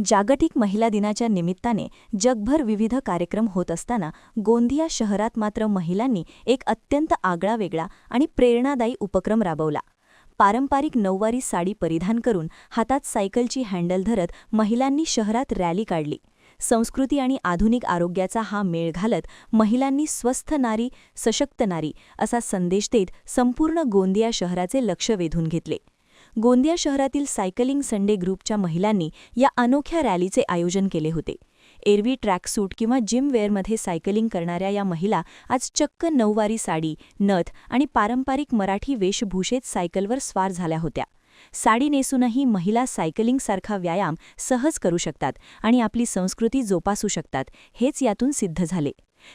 जागतिक महिला दिनाच्या निमित्ताने जगभर विविध कार्यक्रम होत असताना गोंदिया शहरात मात्र महिलांनी एक अत्यंत आगळावेगळा आणि प्रेरणादायी उपक्रम राबवला। पारंपरिक नऊवारी साडी परिधान करून हातात सायकलची हँडल धरत महिलांनी शहरात रॅली काढली। संस्कृती आणि आधुनिक आरोग्याचा हा मेळ घालत महिलांनी स्वस्थ नारी सशक्त नारी असा संदेश देत संपूर्ण गोंदिया शहराचे लक्ष वेधून घेतले। गोंदिया शहरातील सायकलिंग संडे ग्रुपच्या महिलांनी या अनोख्या रॅलीचे आयोजन केले होते। एरवी ट्रॅकसूट किंवा जिम वेअरमध्ये सायकलिंग करणाऱ्या या महिला आज चक्क नऊवारी साडी, नथ आणि पारंपरिक मराठी वेशभूषेत सायकलवर स्वार झाल्या होत्या। साडी नेसूनही महिला सायकलिंगसारखा व्यायाम सहज करू शकतात आणि आपली संस्कृती जोपासू शकतात, हेच यातून सिद्ध झाले।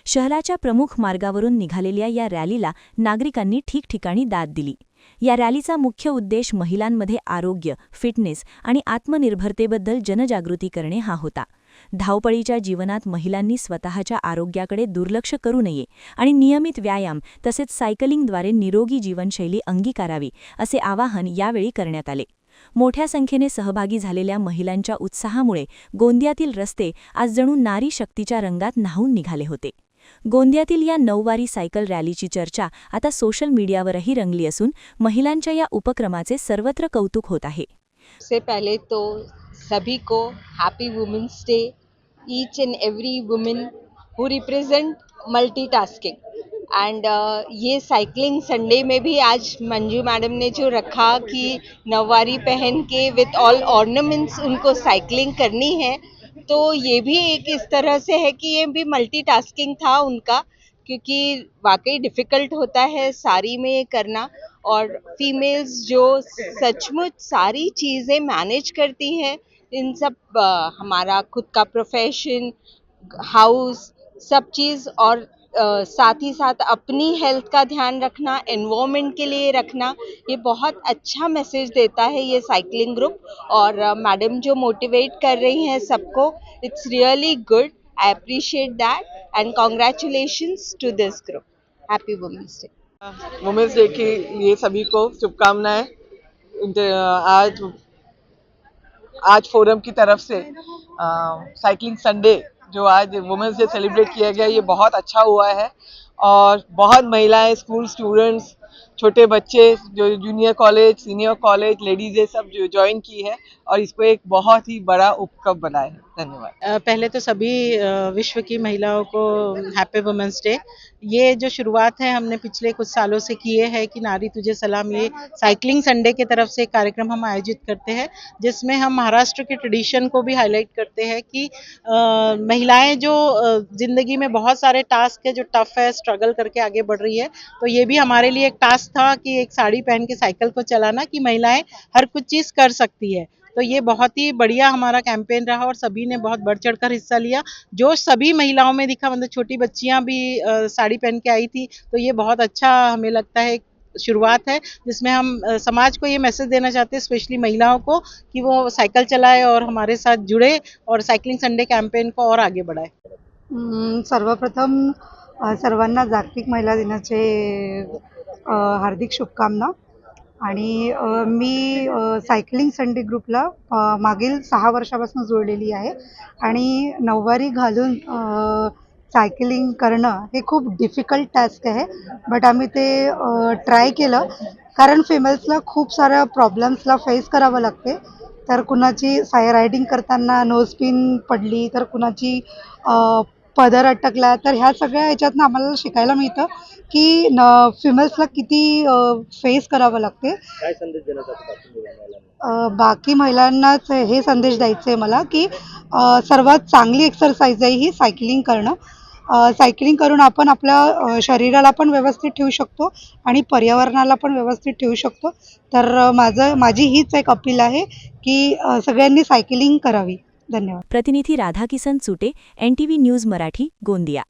शहराच्या प्रमुख मार्गावरून निघालेल्या या रॅलीला नागरिकांनी ठिकठिकाणी दाद दिली। या रॅलीचा मुख्य उद्देश महिलांमध्ये आरोग्य, फिटनेस आणि आत्मनिर्भरतेबद्दल जनजागृती करणे हा होता। धावपळीच्या जीवनात महिलांनी स्वतःच्या आरोग्याकडे दुर्लक्ष करू नये आणि नियमित व्यायाम तसेच सायकलिंगद्वारे निरोगी जीवनशैली अंगीकारावी, असे आवाहन यावेळी करण्यात आले। मोठ्या संख्येने सहभागी झालेल्या महिलांच्या उत्साहामुळे गोंदियातील रस्ते आज जणू नारी शक्तीच्या रंगात न्हाऊन निघाले होते। गोंदियातील या नऊवारी सायकल रॅलीची चर्चा आता सोशल मीडियावरही रंगली असून महिलांच्या या उपक्रमाचे सर्वत्र कौतुक होत आहे। सबसे पहले तो सभी को happy women's day. Each and every women who represent multitasking and ये साइकिलिंग संडे में भी आज मंजू मैडम ने जो रखा कि नवारी पहन के विथ ऑल ऑर्नामेंट्स उनको साइकिलिंग करनी है, तो ये भी एक इस तरह से है कि ये भी मल्टीटास्किंग था उनका, क्योंकि वाकई डिफ़िकल्ट होता है साड़ी में ये करना। और फीमेल्स जो सचमुच सारी चीज़ें मैनेज करती हैं, इन सब हमारा खुद का प्रोफेशन, हाउस, सब चीज़ और साथ ही साथ अपनी हेल्थ का ध्यान रखना, एनवायरनमेंट के लिए रखना, ये बहुत अच्छा मैसेज देता है ये साइकिलिंग ग्रुप। और मैडम जो मोटिवेट कर रही हैं सबको, it's really good. I appreciate that and congratulations to this group. Happy women's day. Women's day के लिए सभी को शुभकामनाएं। आज फोरम की तरफ से साइकिलिंग संडे जो आज वुमेन्स डे सेलिब्रेट किया गया, ये बहुत अच्छा हुआ है और बहुत महिलाएं, स्कूल स्टूडेंट्स, छोटे बच्चे जो junior college, senior college, ladies ये सब जो ज्वाइन की है और इसको एक बहुत ही बड़ा उपक्रम बनाया है। धन्यवाद। पहले तो सभी विश्व की महिलाओं को हैप्पी वुमेन्स डे। ये जो शुरुआत है हमने पिछले कुछ सालों से किए है कि नारी तुझे सलाम, ये साइकिलिंग संडे की तरफ से कार्यक्रम हम आयोजित करते हैं, जिसमें हम महाराष्ट्र के ट्रेडिशन को भी हाईलाइट करते हैं कि महिलाएं जो जिंदगी में बहुत सारे टास्क है जो टफ है, स्ट्रगल करके आगे बढ़ रही है, तो ये भी हमारे लिए एक टास्क था कि एक साड़ी पहन के साइकिल को चलाना, कि महिलाएं हर कुछ चीज़ कर सकती है। तो ये बहुत ही बढ़िया हमारा कैंपेन रहा और सभी ने बहुत बढ़ चढ़कर हिस्सा लिया। जो सभी महिलाओं में दिखा, मतलब छोटी बच्चियां भी साड़ी पहन के आई थी, तो ये बहुत अच्छा हमें लगता है शुरुआत है, जिसमें हम समाज को ये मैसेज देना चाहते हैं, स्पेशली महिलाओं को, कि वो साइकिल चलाए और हमारे साथ जुड़े और साइकिलिंग संडे कैंपेन को और आगे बढ़ाए। सर्वप्रथम सर्वांना जागतिक महिला दिनाचे हार्दिक शुभकामना। आणि मी सायकलिंग संडे ग्रुपला मागील 6 वर्षापासून जोडलेली आहे आणि नऊवारी घालून सायकलिंग करणं हे खूप डिफिकल्ट टास्क आहे, बट आम्ही ते ट्राय केलं, कारण फिमेल्सला खूप साऱ्या प्रॉब्लेम्सला फेस करावं लागते। तर कुणाची रायडिंग करताना नोज पिन पडली, तर कुणाची पदर अटकला, तर ह्या सगळ्या ह्याच्यातनं आम्हाला शिकायला मिळतं की फिमेल्सला किती फेस करावं लागते। काय संदेश देणार बाकी बाकी महिलांनाच हे संदेश द्यायचे आहे मला की सर्वात चांगली एक्सरसाइज आहे ही सायकलिंग करणं। सायकलिंग करून आपण आपल्या शरीराला पण व्यवस्थित ठेवू शकतो आणि पर्यावरणाला पण व्यवस्थित ठेवू शकतो। तर माझी हीच एक अपील आहे की सगळ्यांनी सायकलिंग करावी। धन्यवाद। प्रतिनिधी राधाकिसन चुटे, NTV न्यूज मराठी, गोंदिया।